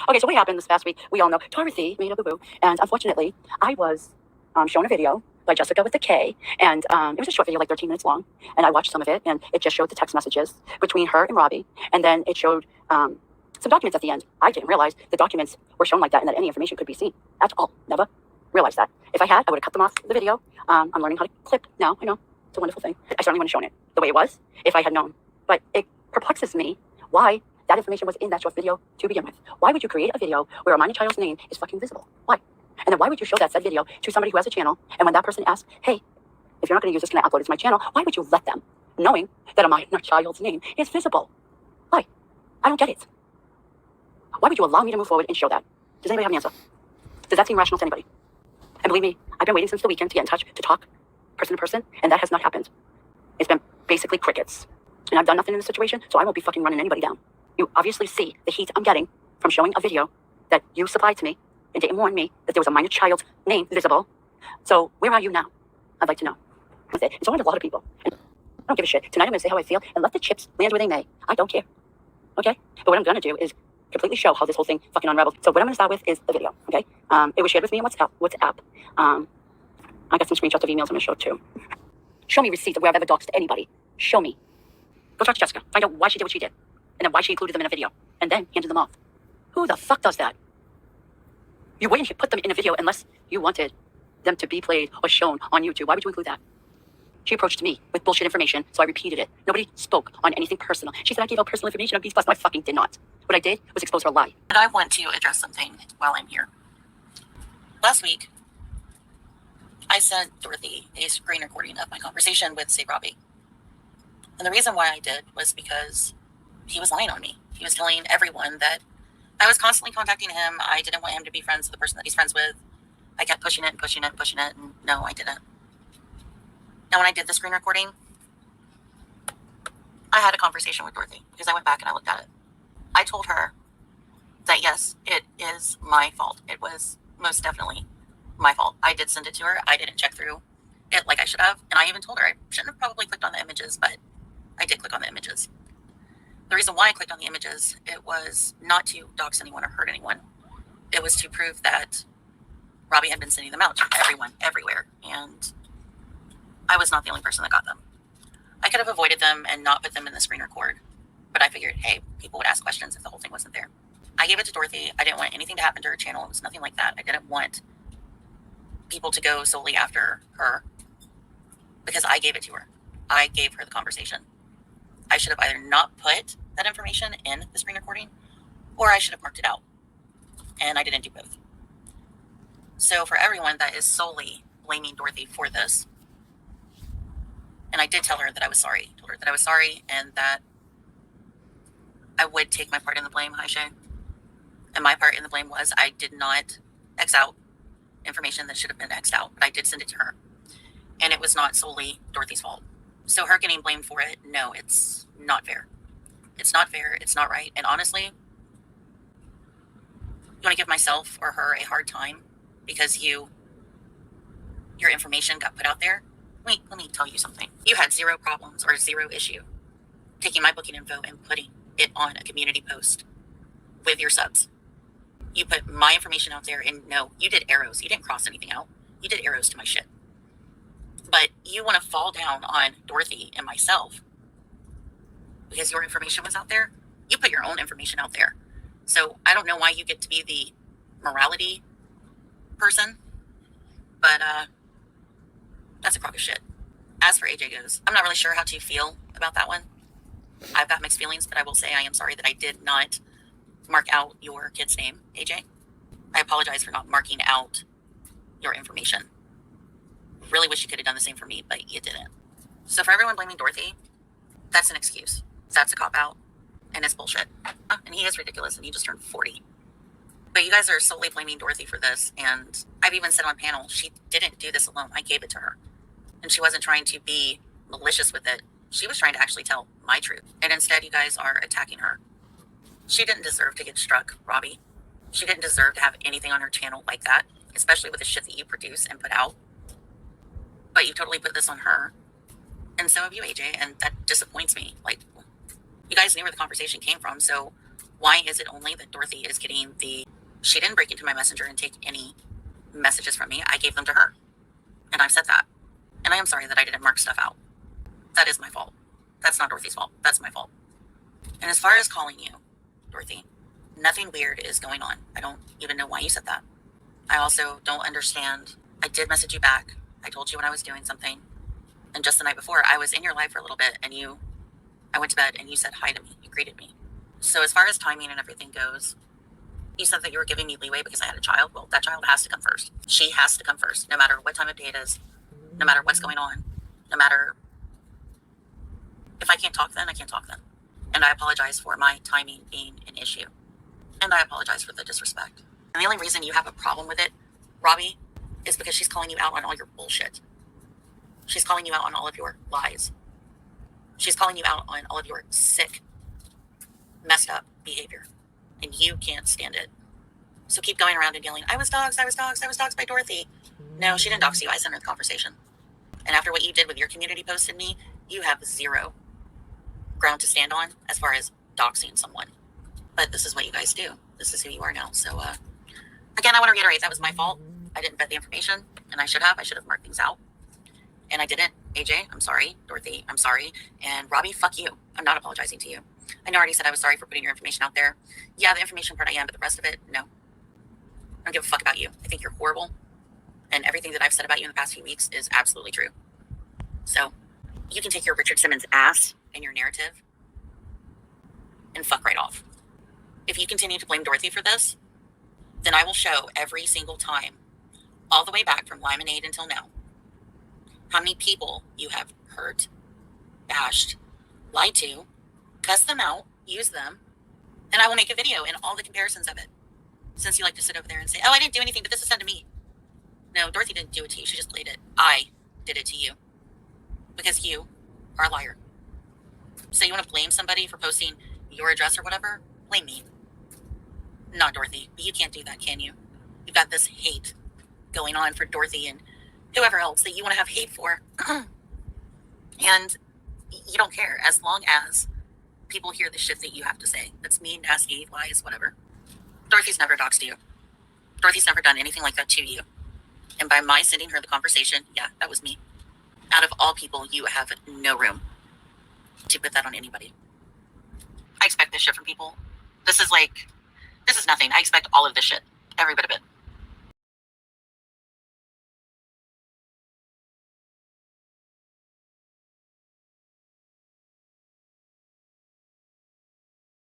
Okay, so what happened this past week? We all know Dorothy made a boo-boo, and unfortunately, I was shown a video by Jessica with the K, and it was a short video, like 13 minutes long, and I watched some of it, and it just showed the text messages between her and Robbie, and then it showed some documents at the end. I didn't realize the documents were shown like that and that any information could be seen at all. Never realized that. If I had, I would have cut them off the video. I'm learning how to clip now. I know. It's a wonderful thing. I certainly wouldn't have shown it the way it was if I had known. But it perplexes me why that information was in that short video to begin with. Why would you create a video where a minor child's name is fucking visible? Why? And then why would you show that said video to somebody who has a channel, and when that person asks, hey, if you're not going to use this, can I upload it to my channel? Why would you let them, knowing that a minor child's name is visible? Why? I don't get it. Why would you allow me to move forward and show that? Does anybody have an answer? Does that seem rational to anybody? And believe me, I've been waiting since the weekend to get in touch, to talk person to person, and that has not happened. It's been basically crickets. And I've done nothing in this situation, so I won't be fucking running anybody down. You obviously see the heat I'm getting from showing a video that you supplied to me and didn't warn me that there was a minor child's name visible. So where are you now? I'd like to know. That's it. And so I a lot of people. And I don't give a shit. Tonight I'm going to say how I feel and let the chips land where they may. I don't care. Okay? But what I'm going to do is completely show how this whole thing fucking unravels. So what I'm going to start with is the video. Okay? It was shared with me on WhatsApp. I got some screenshots of emails I'm going to show too. Show me receipts of where I've ever doxed anybody. Show me. Go talk to Jessica. Find out why she did what she did. And then why she included them in a video. And then handed them off. Who the fuck does that? You wouldn't put them in a video unless you wanted them to be played or shown on YouTube. Why would you include that? She approached me with bullshit information, so I repeated it. Nobody spoke on anything personal. She said I gave out personal information on Beast Plus. No, I fucking did not. What I did was expose her lie. But I want to address something while I'm here. Last week, I sent Dorothy a screen recording of my conversation with, say, Robbie. And the reason why I did was because he was lying on me. He was telling everyone that I was constantly contacting him. I didn't want him to be friends with the person that he's friends with. I kept pushing it and pushing it and pushing it, and no, I didn't. Now, when I did the screen recording, I had a conversation with Dorothy because I went back and I looked at it. I told her that, yes, it is my fault. It was most definitely my fault. I did send it to her. I didn't check through it like I should have. And I even told her I shouldn't have probably clicked on the images, but I did click on the images. The reason why I clicked on the images, it was not to dox anyone or hurt anyone. It was to prove that Robbie had been sending them out to everyone, everywhere. And I was not the only person that got them. I could have avoided them and not put them in the screen record. But I figured, hey, people would ask questions if the whole thing wasn't there. I gave it to Dorothy. I didn't want anything to happen to her channel. It was nothing like that. I didn't want people to go solely after her because I gave it to her. I gave her the conversation. I should have either not put that information in the screen recording or I should have marked it out. And I didn't do both. So for everyone that is solely blaming Dorothy for this, and I did tell her that I was sorry. I told her that I was sorry and that I would take my part in the blame, Shay. And my part in the blame was I did not X out information that should have been X'd out, but I did send it to her. And it was not solely Dorothy's fault. So her getting blamed for it, no, it's not fair. It's not fair. It's not right. And honestly, you want to give myself or her a hard time because your information got put out there? Let me tell you something. You had zero problems or zero issue taking my booking info and putting it on a community post with your subs. You put my information out there and no, you did arrows. You didn't cross anything out. You did arrows to my shit. But you want to fall down on Dorothy and myself because your information was out there. You put your own information out there. So I don't know why you get to be the morality person, but that's a crock of shit. As for AJ goes, I'm not really sure how to feel about that one. I've got mixed feelings, but I will say I am sorry that I did not mark out your kid's name, AJ. I apologize for not marking out your information. Really wish you could have done the same for me, but you didn't. So for everyone blaming Dorothy, that's an excuse. That's a cop-out, and it's bullshit. And he is ridiculous, and he just turned 40. But you guys are solely blaming Dorothy for this, and I've even said on panel, she didn't do this alone. I gave it to her. And she wasn't trying to be malicious with it. She was trying to actually tell my truth. And instead, you guys are attacking her. She didn't deserve to get struck, Robbie. She didn't deserve to have anything on her channel like that, especially with the shit that you produce and put out. But you totally put this on her. And so have you, AJ, and that disappoints me. Like, you guys knew where the conversation came from, so Why is it only that Dorothy is getting she didn't break into my messenger and take any messages from me. I gave them to her. And I've said that. And I am sorry that I didn't mark stuff out. That is my fault. That's not Dorothy's fault. That's my fault. And as far as calling you, Dorothy, nothing weird is going on. I don't even know why you said that. I also don't understand. I did message you back. I told you when I was doing something. And just the night before, I was in your live for a little bit, and I went to bed and you said hi to me. You greeted me. So as far as timing and everything goes, you said that you were giving me leeway because I had a child. Well, that child has to come first. She has to come first, no matter what time of day it is, no matter what's going on, no matter if I can't talk then, I can't talk then. And I apologize for my timing being an issue. And I apologize for the disrespect. And the only reason you have a problem with it, Robbie, is because she's calling you out on all your bullshit. She's calling you out on all of your lies. She's calling you out on all of your sick, messed up behavior. And you can't stand it. So keep going around and yelling, I was doxed by Dorothy. No, she didn't dox you. I sent her the conversation. And after what you did with your community post and me, you have zero ground to stand on as far as doxing someone. But this is what you guys do. This is who you are now. So, again, I want to reiterate, that was my fault. I didn't vet the information, and I should have marked things out. And I didn't. AJ, I'm sorry. Dorothy, I'm sorry. And Robbie, fuck you. I'm not apologizing to you. I know I already said I was sorry for putting your information out there. Yeah, the information part I am, but the rest of it, no. I don't give a fuck about you. I think you're horrible. And everything that I've said about you in the past few weeks is absolutely true. So, you can take your Richard Simmons ass and your narrative and fuck right off. If you continue to blame Dorothy for this, then I will show every single time, all the way back from Lemonade until now, how many people you have hurt, bashed, lied to, cussed them out, used them, and I will make a video and all the comparisons of it. Since you like to sit over there and say, oh, I didn't do anything, but this is done to me. No, Dorothy didn't do it to you. She just played it. I did it to you. Because you are a liar. So you want to blame somebody for posting your address or whatever? Blame me. Not Dorothy. But you can't do that, can you? You've got this hate going on for Dorothy and whoever else that you want to have hate for. And you don't care as long as people hear the shit that you have to say. That's mean, nasty, lies, whatever. Dorothy's never doxed you. Dorothy's never done anything like that to you. And by my sending her the conversation, yeah, that was me. Out of all people, you have no room to put that on anybody. I expect this shit from people. This is nothing. I expect all of this shit. Every bit of it.